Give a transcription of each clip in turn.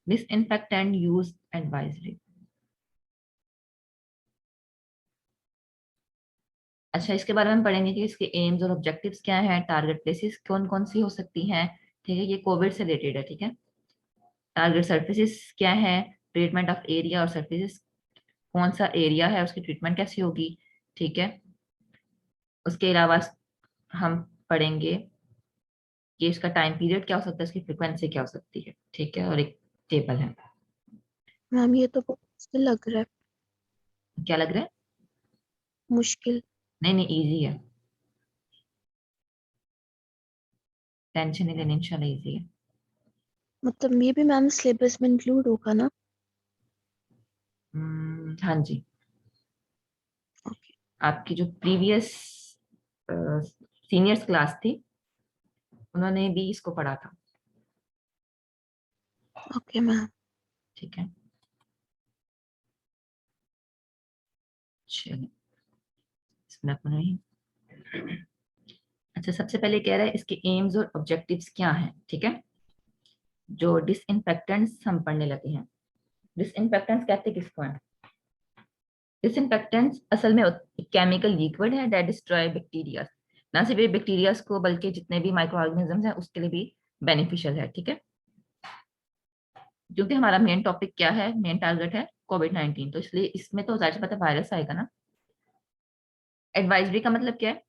Disinfectant use advisory. अच्छा, इसके बारे में हम पढ़ेंगे कि इसके एम्स और ऑब्जेक्टिव्स क्या हैं, टारगेट प्लेसेस कौन कौन सी हो सकती हैं। ठीक है, ये कोविड से रिलेटेड है। ठीक है, टारगेट सर्फेसिस क्या है, ट्रीटमेंट ऑफ एरिया और सर्फेसिस, कौन सा एरिया है उसकी ट्रीटमेंट कैसी होगी। ठीक है, उसके अलावा हम पढ़ेंगे कि इसका टाइम पीरियड क्या हो सकता है, इसकी फ्रिक्वेंसी क्या हो सकती है। ठीक है, और एक टेबल है। मैम ये तो बहुत मुश्किल लग रहा है। क्या लग रहा है? मुश्किल। नहीं नहीं, इजी है, टेंशन नहीं लेनी, इंशाल्लाह इजी है। मतलब ये भी मैम सिलेबस में इंक्लूड होगा ना? हाँ जी, ओके। आपकी जो प्रीवियस सीनियर्स क्लास थी उन्होंने भी इसको पढ़ा था। Okay ma'am. ठीक है, चलिए, इसमें अपना ही। अच्छा, सबसे पहले कह रहा है इसके एम्स और ऑब्जेक्टिव्स क्या हैं। ठीक है, जो डिसइंफेक्टेंट्स हम पढ़ने लगे हैं। डिसइंफेक्टेंट्स कहते किसको हैं? डिसइंफेक्टेंट्स असल में केमिकल लिक्विड है दैट डिस्ट्रॉय बैक्टीरिया, ना सिर्फ बैक्टीरिया को बल्कि जितने भी माइक्रो ऑर्गेनिजम्स हैं उसके लिए भी बेनिफिशियल है। ठीक है, क्योंकि हमारा मेन टॉपिक क्या है, मेन टारगेट है कोविड-19, तो इसलिए इसमें तो जाहिर सी बात है वायरस आएगा ना। एडवाइजरी का मतलब क्या है?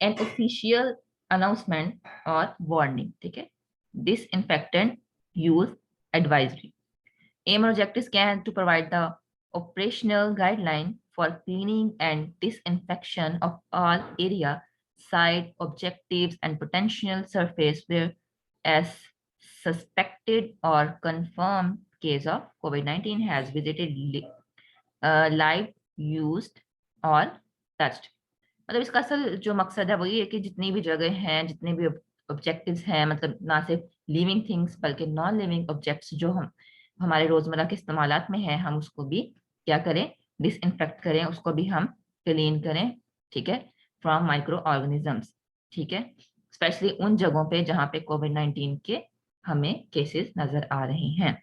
एन ऑफिशियल अनाउंसमेंट और वार्निंग। ठीक है, डिसइंफेक्टेंट यूज एडवाइजरी। एम और ऑब्जेक्टिव्स क्या है? To provide the operational guideline for cleaning and disinfection of all area, site, objectives, and potential surface where as suspected or confirmed case of COVID-19 has visited, live, used or touched। मतलब इसका असल जो मकसद है वो ये है कि जितनी भी जगह हैं, जितने भी ऑब्जेक्टिव्स हैं, मतलब ना सिर्फ लिविंग थिंग्स बल्कि नॉन लिविंग ऑब्जेक्ट्स जो हम हमारे रोजमर्रा के इस्तेमालात में हैं, हम उसको भी क्या करें, डिसइंफेक्ट करें, उसको भी हम क्लीन करें। ठीक है, फ्रॉम माइक्रो ऑर्गेनिजम्स। ठीक है, स्पेशली उन जगहों पे जहाँ पे कोविड-19 के हमें केसेस नजर आ रहे हैं।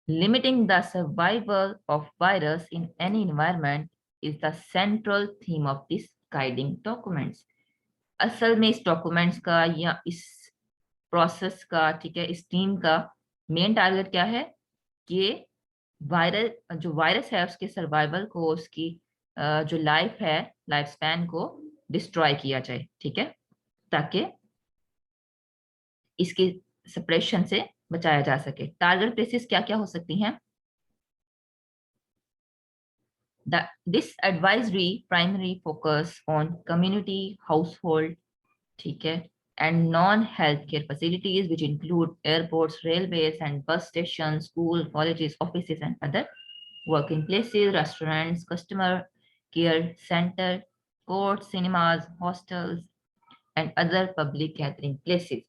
Limiting the survival of virus in any environment is the central theme of this guiding documents। असल में इस डॉक्यूमेंट्स का या इस प्रोसेस का, ठीक है, इस टीम का मेन टारगेट क्या है कि वायरस, जो वायरस है उसके सर्वाइवल को, उसकी जो लाइफ है, लाइफ स्पैन को डिस्ट्रॉय किया जाए। ठीक है, ताकि इसके सप्रेशन से बचाया जा सके। टारगेट प्लेसेस क्या क्या हो सकती हैं? This advisory primary focus on community, household, ठीक है, and non-healthcare facilities which include airports, railways and bus stations, school, colleges, offices and other working places, restaurants, customer care center, courts, cinemas, hostels and other public gathering places।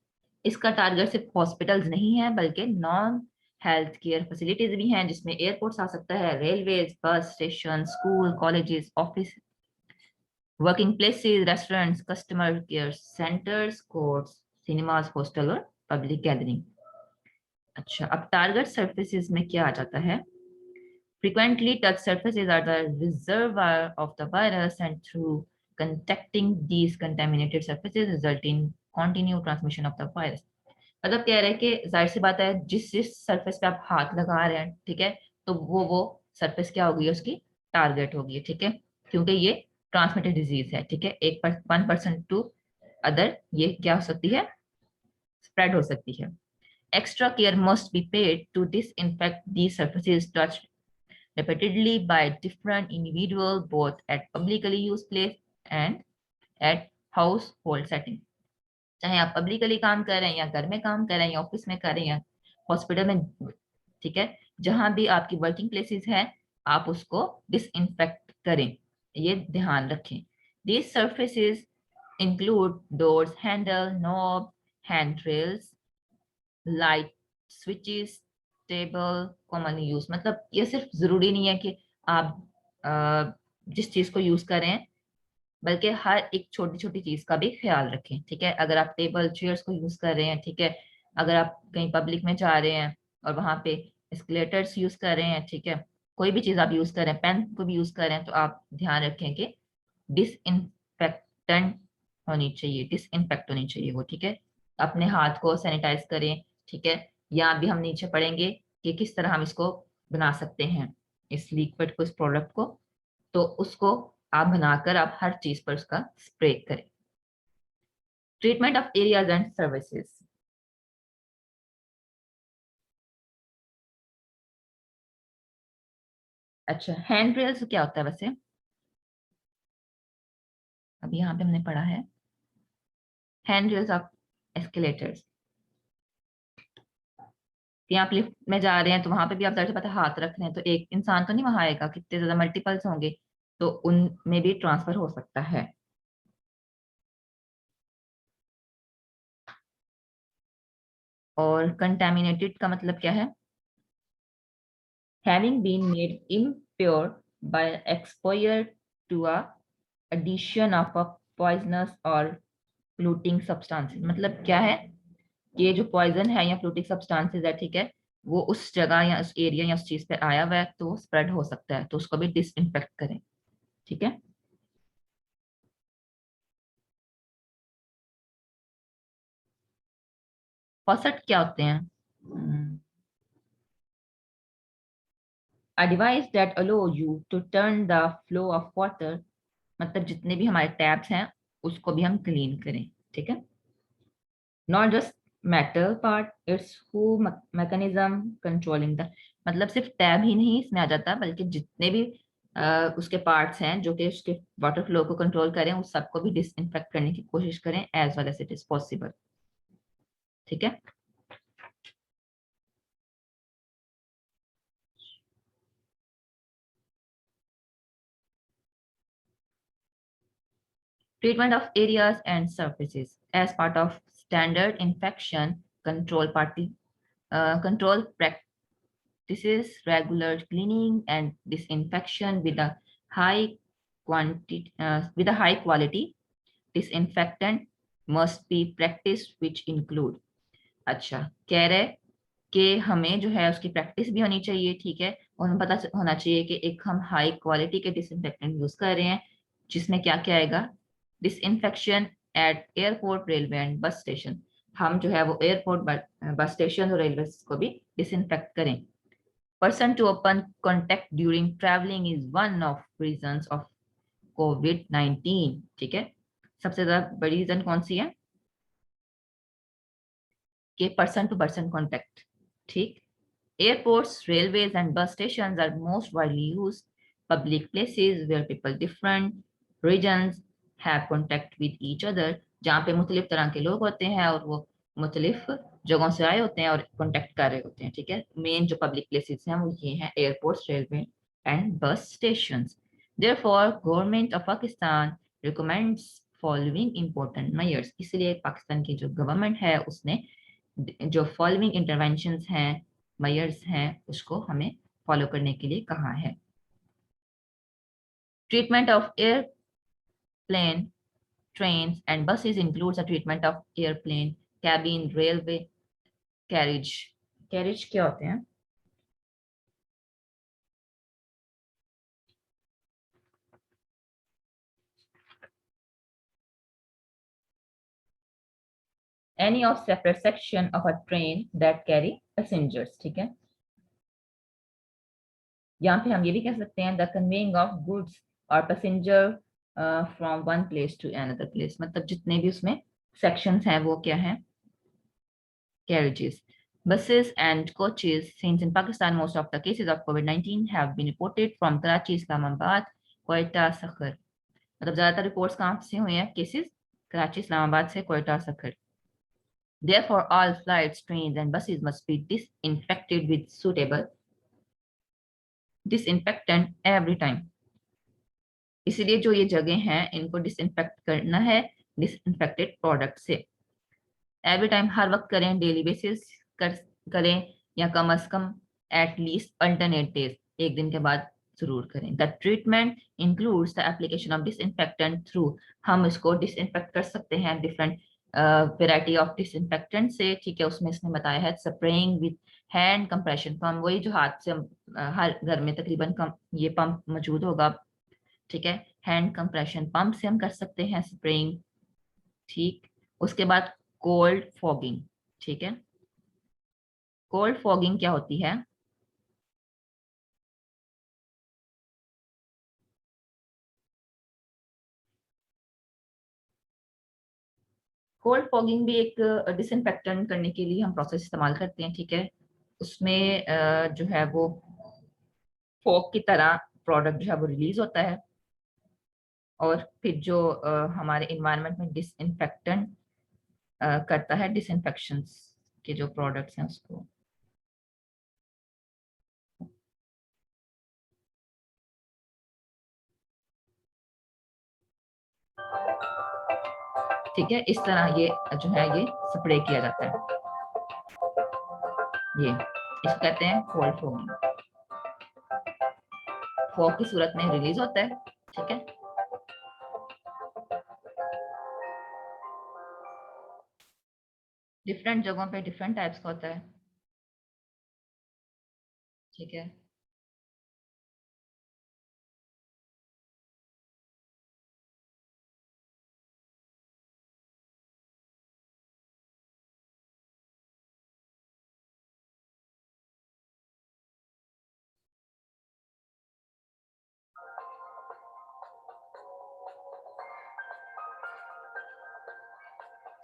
इसका target सिर्फ hospitals नहीं है बल्कि non health care facilities भी हैं, जिसमें airports आ सकता है, railways, bus station, school, colleges, office, working places, restaurants, customer care centres, courts, cinemas, hostel और पब्लिक गैदरिंग। अच्छा, अब टारगेट सर्फेसिस में क्या आ जाता है? Frequently touched surfaces are the reservoir of the virus, and through contacting these contaminated surfaces result in continued transmission of the virus। मतलब कह रहे हैं कि जाहिर सी बात है, जिस जिस सरफेस पे आप हाथ लगा रहे हैं, ठीक है, तो वो सरफेस क्या होगी, उसकी टारगेट होगी। ठीक है, क्योंकि ये ट्रांसमिटेड डिजीज है। ठीक है, एक 1% टू अदर ये क्या हो सकती है, स्प्रेड हो सकती है। Extra care must be paid to disinfect these surfaces touched repeatedly by different individuals both at publicly used place and at household setting। चाहे आप पब्लिकली काम कर रहे हैं या घर में काम कर रहे हैं या ऑफिस में कर रहे हैं, हॉस्पिटल में, ठीक है, जहां भी आपकी वर्किंग प्लेसेस है, आप उसको डिसइंफेक्ट करें, ये ध्यान रखें। These surfaces include doors, handle, knob, handrails, light switches, table, commonly use. मतलब ये सिर्फ जरूरी नहीं है कि आप जिस चीज को यूज करें, बल्कि हर एक छोटी छोटी चीज का भी ख्याल रखें। ठीक है, अगर आप टेबल चेयर्स को यूज कर रहे हैं, ठीक है, अगर आप कहीं पब्लिक में जा रहे हैं और वहां पे एस्केलेटर्स यूज कर रहे हैं, ठीक है, कोई भी चीज आप यूज कर रहे हैं, पेन को भी यूज कर रहे हैं, तो आप ध्यान रखें कि डिसइंफेक्टेंट होनी चाहिए, डिसइंफेक्ट होनी चाहिए वो, ठीक है। अपने हाथ को सैनिटाइज करें, ठीक है। यहाँ भी हम नीचे पढ़ेंगे कि किस तरह हम इसको बना सकते हैं, इस लिक्विड को, इस प्रोडक्ट को। तो उसको आप बनाकर आप हर चीज पर उसका स्प्रे करें। Treatment of areas and services. अच्छा, हैंड रेल्स क्या होता है वैसे? अब यहाँ पे हमने पढ़ा है हैंड रेल्स ऑफ एस्केलेटर्स। कि आप लिफ्ट में जा रहे हैं तो वहां पे भी आप दर्ज पता हाथ रख रहे हैं, तो एक इंसान तो नहीं वहां आएगा, कितने ज्यादा मल्टीपल्स होंगे, तो उनमें भी ट्रांसफर हो सकता है। और कंटेमिनेटेड का मतलब क्या है? Having been made impure by exposure to a addition of a poisonous or polluting substances। मतलब क्या है? ये जो पॉइजन है या polluting substances है, ठीक है, वो उस जगह या उस एरिया या उस चीज पे आया हुआ है तो स्प्रेड हो सकता है, तो उसको भी डिसइंफेक्ट करें, ठीक है। फॉसेट क्या होते हैं? A device that allow you to turn the flow of water, मतलब जितने भी हमारे टैब्स हैं उसको भी हम क्लीन करें, ठीक है। Not just metal part, it's who mechanism controlling the, मतलब सिर्फ टैब ही नहीं इसमें आ जाता, बल्कि जितने भी उसके पार्ट्स हैं जो कि उसके वाटर फ्लो को कंट्रोल करें, उस सबको भी डिसइंफेक्ट करने की कोशिश करें as well as it is possible, ठीक है। Treatment of areas and surfaces as part of standard infection control practices, regular cleaning and disinfection with a high quality disinfectant must be practiced, which include। अच्छा, कह रहे कि हमें जो है उसकी प्रैक्टिस भी होनी चाहिए, ठीक है, और हमें पता होना चाहिए कि एक हम हाई क्वालिटी के डिसइंफेक्टेंट यूज कर रहे हैं, जिसमें क्या क्या आएगा? Disinfection eight airport, railway and bus station. हम जो है वो एयरपोर्ट, बस स्टेशन और रेलवे को भी डिसइंफेक्ट करें। Person to open contact during travelling is one of reasons of कोविड-19, ठीक है। सबसे ज्यादा बड़ी रीजन कौन सी है? कि पर्सन टू पर्सन कॉन्टेक्ट, ठीक। Airports, railways, and bus stations are most widely used public places where people different regions have contact with each other, जहाँ पे मुख्तलिफ तरह के लोग होते हैं और वो मुख्तलिफ जगहों से आए होते हैं और कॉन्टेक्ट कर रहे होते हैं, ठीक है। मेन जो पब्लिक प्लेसेस हैं वो ये हैं एयरपोर्ट्स, रेलवे एंड बस stations. Therefore, government of Pakistan recommends following important measures। इसलिए पाकिस्तान की जो गवर्नमेंट है उसने जो फॉलोइंग इंटरवेंशंस हैं, मेजर्स हैं, उसको हमें फॉलो करने के लिए कहा है। Treatment of airplane, trains and buses includes a treatment of airplane cabin, railway carriage। Carriage क्या होते हैं? Any of separate section of a train that carry passengers, ठीक है। यहाँ पे हम ये भी कह सकते हैं द कन्वेइंग ऑफ गुड्स और passenger from one place to another place, मतलब जितने भी उसमें सेक्शंस हैं वो क्या हैं? Carriages. Buses and coaches, since in Pakistan most of the cases of COVID-19 have been reported from Karachi, Islamabad, Quetta, Sakhar। मतलब ज्यादातर रिपोर्ट्स कहाँ से हुए हैं केसेस? कराची, इस्लामाबाद से Quetta, Sukkur. Therefore, all flights, trains and buses must be disinfected with suitable disinfectant every time। इसलिए जो ये जगह हैं इनको डिसइंफेक्ट करना है डिसइंफेक्टेड प्रोडक्ट से। एवरी टाइम, हर वक्त करें, डेली बेसिस करें, या कम अज कम एट लीस्ट अल्टरनेट डेज, एक दिन के बाद जरूर करें। The treatment includes the application of disinfectant through, हम इसको डिसइंफेक्ट कर सकते हैं डिफरेंट वेराइटी ऑफ डिसइंफेक्टेंट से, ठीक है, उसमें इसने बताया है spraying with hand compression pump, वही जो हाथ से हर घर में तकरीबन कम ये पंप मौजूद होगा, ठीक है। हैंड कंप्रेशन पंप से हम कर सकते हैं स्प्रेइंग, ठीक। उसके बाद कोल्ड फॉगिंग, ठीक है। कोल्ड फॉगिंग क्या होती है? कोल्ड फॉगिंग भी एक डिसइंफेक्टेंट करने के लिए हम प्रोसेस इस्तेमाल करते हैं, ठीक है। उसमें जो है वो फॉग की तरह प्रोडक्ट जो है वो रिलीज होता है, और फिर जो हमारे इन्वायरमेंट में डिसइंफेक्टेंट करता है, डिसइंफेक्शन के जो प्रोडक्ट्स हैं उसको, ठीक है। इस तरह ये जो है ये स्प्रे किया जाता है, ये इसको कहते हैं कोल्ड फॉगिंग। फॉग की सूरत में रिलीज होता है, ठीक है। डिफरेंट जगहों पे डिफरेंट टाइप्स का होता है, ठीक है।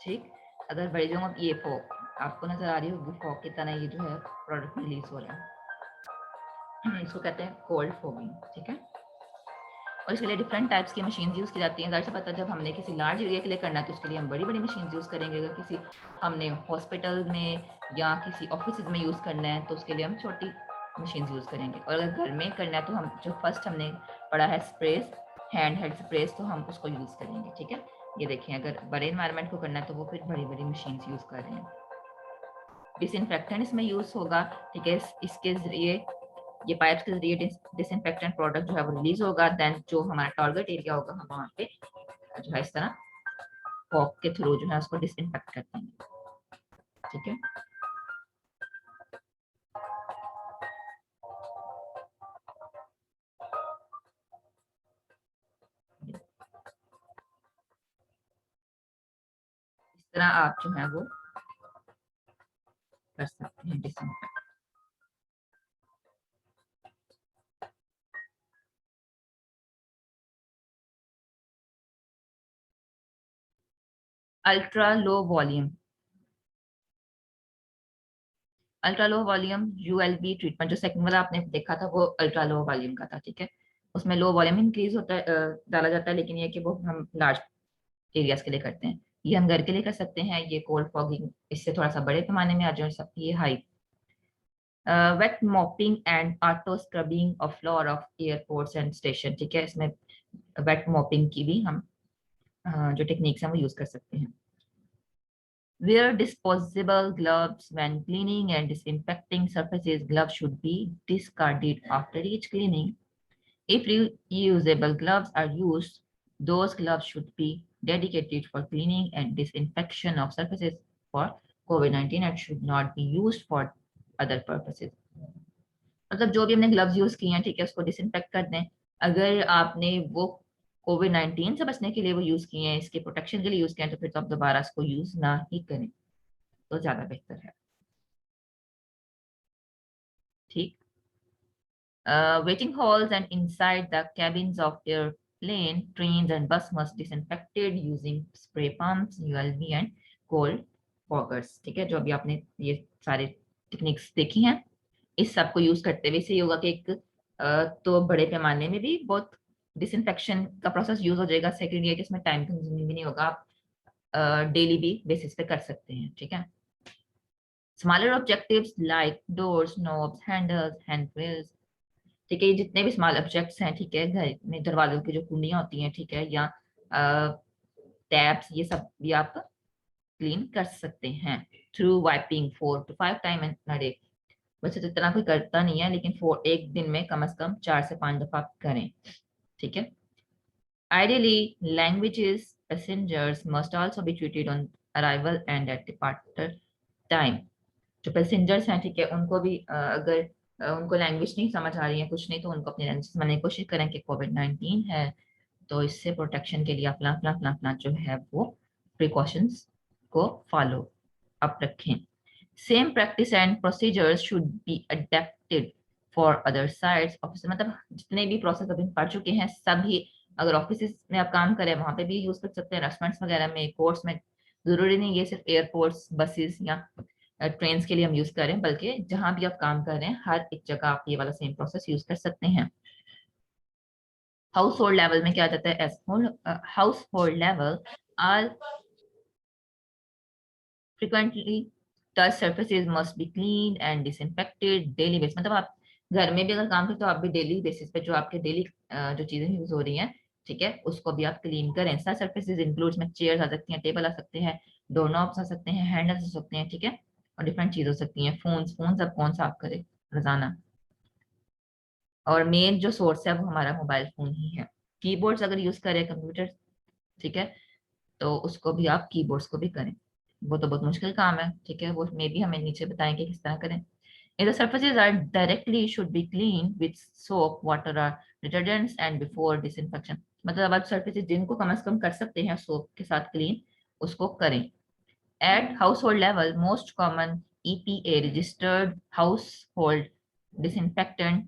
ठीक, अगर बड़ी जगहों पे ये फॉग आपको नजर आ रही होगी, फॉग की तरह ये जो है प्रोडक्ट रिलीज हो रहा है, इसको कहते हैं कोल्ड फॉगिंग, ठीक है। और इसके लिए डिफरेंट टाइप्स की मशीन यूज़ की जाती हैं। ज़ाहिर सी बात है, जब हमने किसी लार्ज एरिया के लिए करना है तो उसके लिए हम बड़ी बड़ी मशीन यूज़ करेंगे। अगर किसी हमने हॉस्पिटल में या किसी ऑफिस में यूज़ करना है तो उसके लिए हम छोटी मशीन यूज़ करेंगे। और अगर घर में करना है तो हम जो फर्स्ट हमने पढ़ा है स्प्रेस, हैंड हेड स्प्रेस, तो हम उसको यूज़ करेंगे, ठीक है। ये देखें, अगर बड़े इन्वायरमेंट को करना है तो वो फिर बड़ी बड़ी मशीन यूज़ कर रहे हैं। डिसइंफेक्टेंट इसमें यूज़ होगा, ठीक है। इसके जरिए, ये पाइप्स के जरिए डिसइंफेक्टेंट प्रोडक्ट जो है वो रिलीज होगा। देन जो हमारा टारगेट एरिया होगा हम वहाँ पे जो है इस तरह फॉग के थ्रू जो है उसको डिसइंफेक्ट कर देंगे, ठीक है। इस तरह आप जो है वो कर सकते हैं disinfect. Ultra low volume, ultra low volume ULB treatment, जो सेकंड वाला आपने देखा था वो अल्ट्रा लो वॉल्यूम का था, ठीक है। उसमें लो वॉल्यूम इंक्रीज होता है, डाला जाता है, लेकिन ये कि वो हम लार्ज एरियाज के लिए करते हैं। ये हम घर के लिए कर सकते हैं। ये कोल्ड फॉगिंग इससे थोड़ा सा बड़े पैमाने में आ जाए सब, ये high wait mopping and auto scrubbing of floor of airports and station, ठीक है। इसमें वेट मॉपिंग की भी हम जो टेक्निक्स हैं वो यूज कर सकते हैं। Wear disposable gloves when cleaning and disinfecting surfaces. Gloves should be discarded after each cleaning. If reusable gloves are used, those gloves should be dedicated for cleaning and disinfection of surfaces for COVID-19 and should not be used for other purposes. मतलब जो भी हमने gloves use किए हैं, ठीक है, उसको disinfect कर दें। अगर आपने वो कोविड-19 से बचने के लिए वो यूज किए हैं, इसके प्रोटेक्शन के लिए यूज किए हैं, तो फिर तो आप दोबारा इसको यूज ना ही करें तो ज्यादा बेहतर है, ठीक। Waiting halls and inside the cabins of airplane, trains and bus must disinfected using spray pumps, ULV and cold foggers, ठीक है। जो अभी आपने ये सारे टेक्निक्स देखी हैं, इस सब को यूज करते हुए से योगा के एक तो बड़े पैमाने में भी बहुत डिसइंफेक्शन का प्रोसेस यूज हो जाएगा। सेकेंड ये कि इसमें टाइम कंज्यूमिंग भी नहीं होगा, आप डेली भी बेसिस पे कर सकते हैं, ठीक है। Smaller objectives like doors, knobs, handles, hand rails, ठीक है, ये जितने भी स्मॉल ऑब्जेक्ट्स हैं, ठीक है, घर में दरवाजों की जो कुंडियां होती हैं, ठीक है, या टैब्स, ये सब भी आप क्लीन कर सकते हैं through wiping 4 to 5 time in day. वैसे तो इतना कोई करता नहीं है, लेकिन एक दिन में कम से कम 4 से 5 दफा करें, ठीक है। Ideally, languages passengers must also be treated on arrival and at departure time. जो पैसेंजर्स हैं, ठीक है, उनको भी अगर उनको लैंग्वेज नहीं समझ आ रही है कुछ नहीं, तो उनको अपनी लैंग्वेज समझने की कोशिश करें कि कोविड-19 है, तो इससे प्रोटेक्शन के लिए अपना अपना अपना अपना जो है वो प्रिकॉशंस को फॉलो अप रखें। Same practice and procedures should be adapted for other sites office. मतलब जितने भी प्रोसेस अभी पढ़ चुके हैं सभी, अगर ऑफिस में आप काम करें वहां पे भी यूज कर सकते हैं, रेस्टोरेंट्स वगैरह में, कोर्ट्स में। जरूरी नहीं ये सिर्फ एयरपोर्ट्स, बसेस या ट्रेन के लिए हम यूज करें, बल्कि जहां भी आप काम कर रहे हैं हर एक जगह आप ये वाला सेम प्रोसेस यूज कर सकते हैं। हाउस होल्ड लेवल में क्या जाता है, household level are frequently touch surfaces must be cleaned and disinfected daily basis। मतलब आप घर में भी अगर काम करते हो आप भी डेली बेसिस पे जो आपके डेली जो चीजें यूज हो रही हैं, ठीक है, उसको भी आप क्लीन करें। सारे सर्फेसेज इंक्लूड्स में चेयर आ सकती हैं, टेबल आ सकते हैं, डोर नॉब्स आ सकते हैं, हैंडल्स हो सकते हैं, ठीक है, और डिफरेंट चीज हो सकती हैं। फोन अब कौन सा आप करें रोजाना, और मेन जो सोर्स है वो हमारा मोबाइल फोन ही है। कीबोर्ड्स अगर यूज करें कंप्यूटर, ठीक है, तो उसको भी आप कीबोर्ड्स को भी करें। वो तो बहुत मुश्किल काम है, ठीक है, वो मे भी हमें नीचे बताएंगे किस तरह करें। If the surfaces are directly should be cleaned with soap, water or detergents and before disinfection। मतलब आप surfaces जिनको कम से कम कर सकते हैं सोप के साथ क्लीन, उसको करें। At household level, most common EPA registered household disinfectant,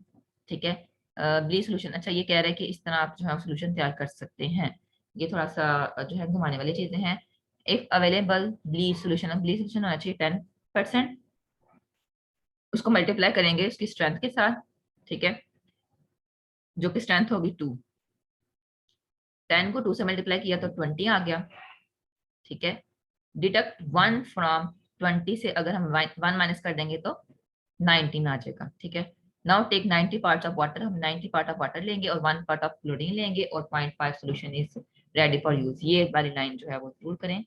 ठीक है, ब्लीच सोल्यूशन। अच्छा ये कह रहे हैं कि इस तरह आप जो है सोल्यूशन तैयार कर सकते हैं। ये थोड़ा सा जो है घुमाने वाली चीजें हैं। If available bleach solution, bleach solution होना चाहिए 10%, उसको मल्टीप्लाई करेंगे उसकी स्ट्रेंथ के साथ, ठीक है, जो कि स्ट्रेंथ होगी 2। 10 को 2 से मल्टीप्लाई किया तो 20 आ गया, ठीक है। डिडक्ट 1 फ्रॉम 20 से अगर हम 1 माइनस कर देंगे तो 19 आ जाएगा, ठीक है। Now take 90 parts of water, हम 90 पार्ट ऑफ वाटर लेंगे और 1 पार्ट ऑफ क्लोरीन लेंगे और 0.5 solution is ready for use. ये वाली लाइन जो है वो जरूर करें,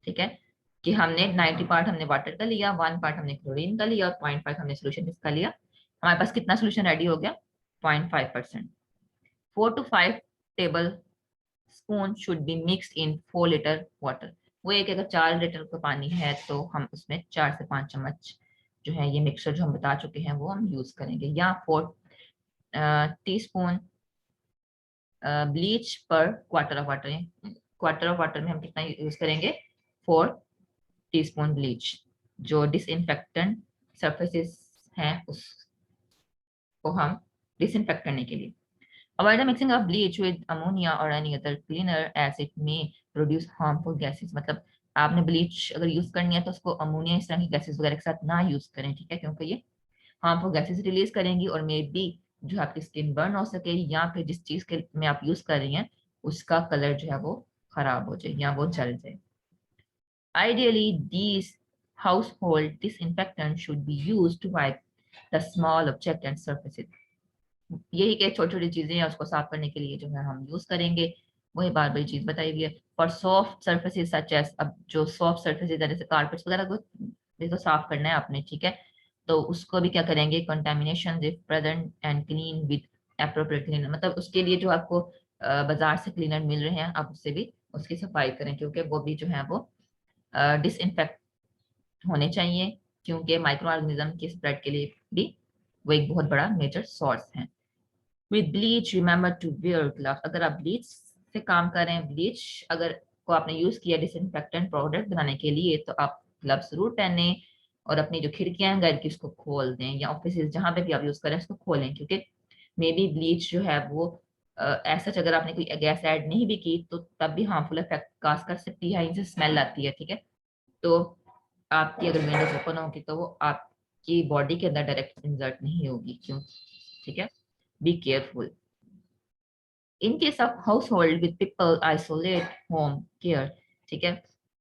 ठीक है, कि हमने 90 पार्ट हमने वाटर का लिया, 1 पार्ट हमने क्लोरीन का लिया और 0.5 हमने सोल्यूशन इसका लिया। हमारे पास कितना सोल्यूशन रेडी हो गया, 0.5%। 4 to 5 table spoon should be mixed in 4 litre water. वो एक अगर 4 लीटर का पानी है तो हम उसमें 4 से 5 चम्मच जो है ये मिक्सचर जो हम बता चुके हैं वो हम यूज करेंगे, या 4 टीस्पून ब्लीच पर quarter of water. Quarter of water में हम कितना यूज करेंगे, 4 टीस्पून ब्लीच। जो डिसइंफेक्टेंट सरफेसेस हैं उसको हम डिसइंफेक्ट करने के लिए। Avoid the mixing of bleach with ammonia or any other cleaner as it may produce harmful gases। मतलब आपने ब्लीच अगर यूज करनी है तो उसको अमोनिया इस तरह की गैसेस वगैरह के साथ ना यूज करें, ठीक है, क्योंकि ये हार्मफुल गैसेस रिलीज करेंगी और मे बी जो आपकी स्किन बर्न हो सके, या फिर जिस चीज के में आप यूज कर रही हैं उसका कलर जो है वो खराब हो जाए या वो जल जाए। Ideally, these household disinfectants should be used to wipe the small object and surfaces। यही कि छोटी छोटी चीजें हैं उसको साफ करने के लिए जो है हम यूज करेंगे। वही बार बार चीज बताई हुई है। For soft surfaces such as, अब जो सॉफ्ट सर्फेसेज है जैसे कारपेट्स वगैरह को भी तो साफ करना है आपने, ठीक है, तो उसको भी क्या करेंगे, contamination if present and clean with appropriate cleaner. मतलब उसके लिए जो आपको बाजार से क्लीनर मिल रहे हैं आप उससे भी उसकी सफाई करें, क्योंकि वो भी जो है वो डिसइंफेक्ट होने चाहिए, क्योंकि माइक्रो ऑर्गेनिज्म के स्प्रेड के लिए भी वो एक बहुत बड़ा मेजर सोर्स है। With bleach remember to wear gloves. अगर आप ब्लीच से काम कर रहे हैं, ब्लीच अगर को आपने यूज किया डिसइंफेक्टेंट प्रोडक्ट बनाने के लिए, तो आप ग्लव्स जरूर पहने और अपनी जो खिड़कियां हैं घर की उसको खोल दें, या ऑफिस जहां पे भी आप यूज करें उसको खोलें, क्योंकि मे बी ब्लीच जो है वो ऐसा अगर आपने कोई गैस ऐड नहीं भी की तो तब भी हार्मफुल इफेक्ट काज कर सकती है, इनसे स्मेल आती है, ठीक है। तो आपकी अगर विंडोज ओपन होगी तो वो आपकी बॉडी के अंदर डायरेक्ट इंसर्ट नहीं होगी, क्यों, ठीक है। Be careful in case of house hold with people isolate home care, ठीक है,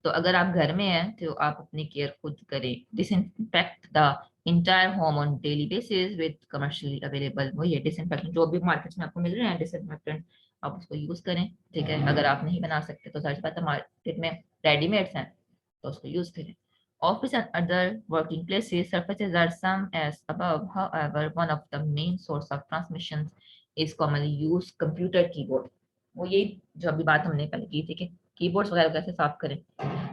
तो अगर आप घर में हैं तो आप अपनी केयर खुद करें। Disinfect the entire home on daily basis with commercially available, वो ये डिसइंफेक्टेंट जो भी मार्केट में आपको मिल रहे हैं डिसइंफेक्टेंट, आप उसको यूज करें, ठीक है। अगर आप नहीं बना सकते तो जाहिर बात है मार्केट में रेडीमेड्स हैं तो उसको यूज करें। Office and other working places surfaces are some as above. However, one of the main source of transmissions is commonly used computer keyboard। वो यही जो अभी बात हमने पहले की थी कि कीबोर्ड्स वगैरह कैसे साफ करें,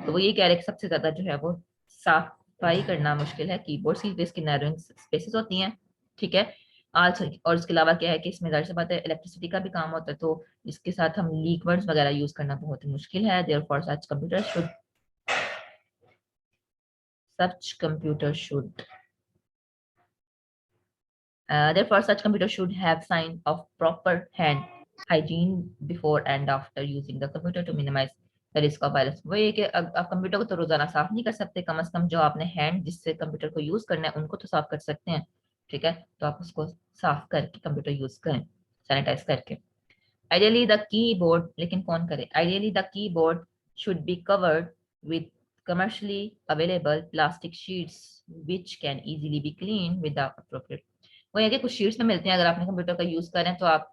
तो वो ये कह रहे हैं कि सबसे ज्यादा जो है वो सफाई करना मुश्किल है कीबोर्ड्स की, इसकी नैरोइंग स्पेसेस होती हैं, ठीक है। आज और इसके अलावा क्या है कि इसमें जाहिर सी बात है इलेक्ट्रिसिटी का भी काम होता है, तो इसके साथ हम लीक वर्ड्स वगैरह यूज करना बहुत ही मुश्किल है। Therefore such computer should therefore, such computer should have sign of proper hand hygiene before and after using the computer to minimize the risk of virus। वो ये कि आप कंप्यूटर को तो रोजाना साफ नहीं कर सकते, कम से कम जो आपने हैंड जिससे कंप्यूटर को यूज करना है उनको तो साफ कर सकते हैं, ठीक है। तो आप उसको साफ करके कंप्यूटर यूज करें, सैनिटाइज करके। आइडियली द कीबोर्ड, लेकिन कौन करे, ideally the keyboard should be covered with commercially available plastic sheets which can easily be cleaned with the appropriate। वो ये कि कुछ शीट्स में मिलते हैं, अगर आपने कंप्यूटर का यूज करें तो आप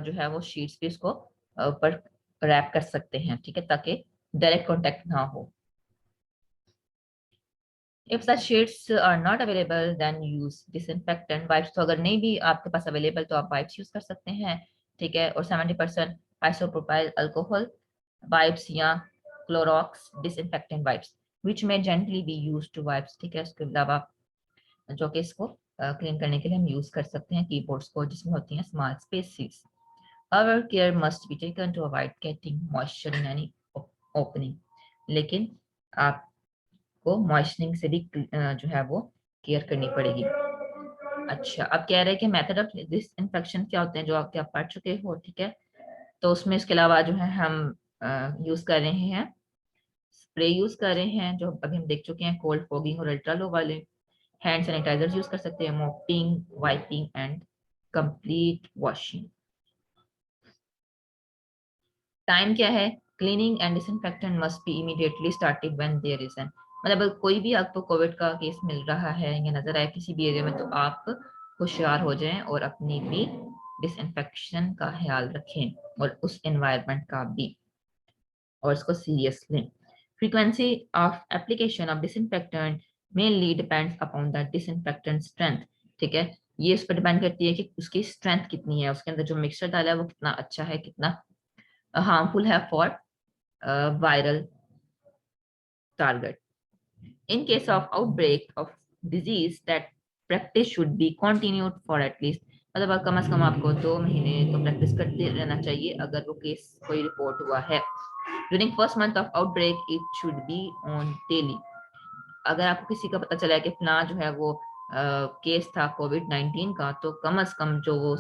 जो है वो शीट्स पे इसको ऊपर रैप कर सकते हैं, ठीक है, ताकि डायरेक्ट कांटेक्ट ना हो। If such sheets are not available, then use disinfectant wipes। तो अगर नहीं भी आपके पास अवेलेबल तो आप वाइप्स यूज कर सकते हैं, ठीक है। और 70% आइसोप्रोपाइल अल्कोहल वाइप्स या क्लोरॉक्स डिसइंफेक्टेंट वाइप्स विच में gently be use to wipes, ठीक है। उसके अलावा जो कि इसको क्लीन करने के लिए हम यूज कर सकते हैं कीबोर्ड्स को जिसमें होती हैं small spaces. Our care must be taken to avoid getting moisture in any opening। लेकिन आप को मॉइस्चरिंग से भी जो है वो केयर करनी पड़ेगी। अच्छा, अब कह रहे हैं कि मेथड ऑफ डिसइंफेक्शन क्या होते हैं जो आपके आप पढ़ चुके हो, ठीक है। तो उसमें इसके अलावा जो है हम यूज कर रहे हैं स्प्रे यूज कर रहे हैं जो अभी हम देख चुके हैं, कोल्ड फॉगिंग और अल्ट्रा लो वाले। हैंड सैनिटाइजर्स यूज कर सकते हैं, mopping wiping and complete washing. Time क्या है, cleaning and disinfectant must be immediately started when there is an, मतलब कोई भी आपको कोविड का केस मिल रहा है या नजर आए किसी भी एरिया में तो आप होशियार हो जाएं और अपनी भी डिसइंफेक्शन का ख्याल रखें और उस एनवायरनमेंट का भी, और इसको सीरियस लें। Frequency of application of disinfectant mainly depends upon the disinfectant strength, ठीक है। ये इस पर डिपेंड करती है कि उसकी स्ट्रेंथ कितनी है, उसके अंदर जो मिक्सचर डाला है वो कितना अच्छा है, कितना हार्मफुल है for viral target। In case of outbreak of disease, that practice should be continued for at least, मतलब कम से कम आपको 2 महीने तो प्रैक्टिस करते रहना चाहिए अगर वो केस कोई रिपोर्ट हुआ है। During first month of outbreak, it should be on daily। अगर आपको किसी का पता चला है कि फला जो है वो केस था कोविड-19 का, तो कम से कम जो वो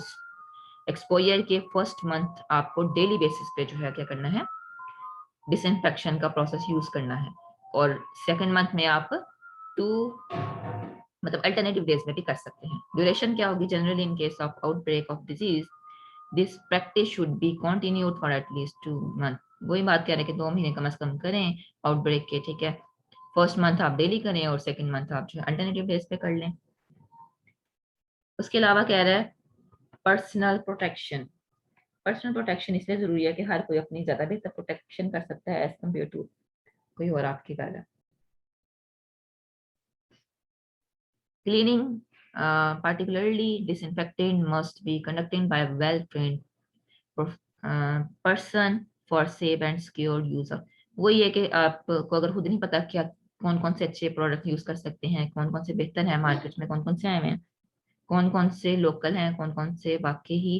एक्सपोजर के फर्स्ट मंथ आपको डेली बेसिस पे जो है क्या करना है, डिसइंफेक्शन का प्रोसेस यूज करना है। और सेकंड मंथ में आप 2 मतलब अल्टरनेटिव डेज में भी कर सकते हैं। ड्यूरेशन क्या होगी, generally in case of outbreak of disease this practice should be continued for at least 2 month. वही बात कह रहे हैं कि 2 महीने कम से कम करें आउटब्रेक के, ठीक है। फर्स्ट मंथ आप डेली करें और सेकंड मंथ आप जो है अल्टरनेटिव डेज पे कर लें। उसके अलावा कह रहा है पर्सनल प्रोटेक्शन। पर्सनल प्रोटेक्शन इसलिए जरूरी है कि हर कोई अपनी ज्यादा बेहतर प्रोटेक्शन कर सकता है एज कम्पेयर टू कोई और आपकी गल है। Cleaning, particularly disinfecting, must be conducted by a well-trained person for safe and secure use of। वही है कि आपको अगर खुद नहीं पता क्या कौन कौन से अच्छे प्रोडक्ट यूज कर सकते हैं, कौन कौन से बेहतर हैं मार्केट में, कौन कौन से आए हुए हैं, कौन कौन से लोकल हैं, कौन कौन से वाकई ही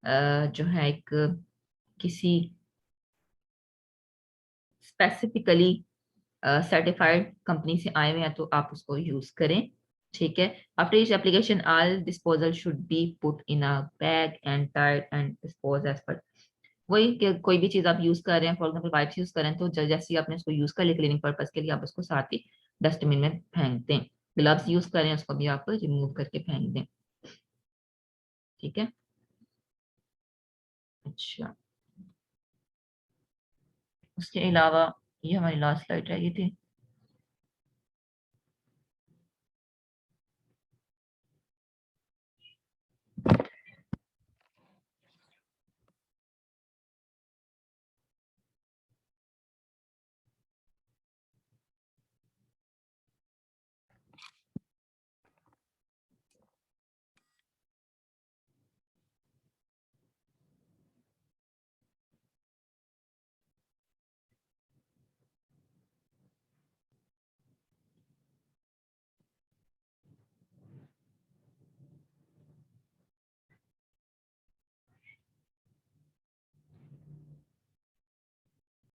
जो है एक किसी स्पेसिफिकली सर्टिफाइड कंपनी से आए हुए हैं, तो आप उसको यूज करें, ठीक है। After each application all disposal should be put in a bag and tied and dispose as per. वही कि कोई भी चीज आप यूज कर रहे हैं, फॉर एग्जांपल वाइप्स यूज कर रहे हैं, तो जैसे ही आपने उसको यूज कर लिया क्लीनिंग पर्पज के लिए, आप उसको साथ ही डस्टबिन में फेंक दें। ग्लव्स यूज कर रहे हैं, उसको भी आप रिमूव करके फेंक दें, ठीक है। अच्छा, उसके अलावा ये हमारी लास्ट स्लाइड रह गई थी।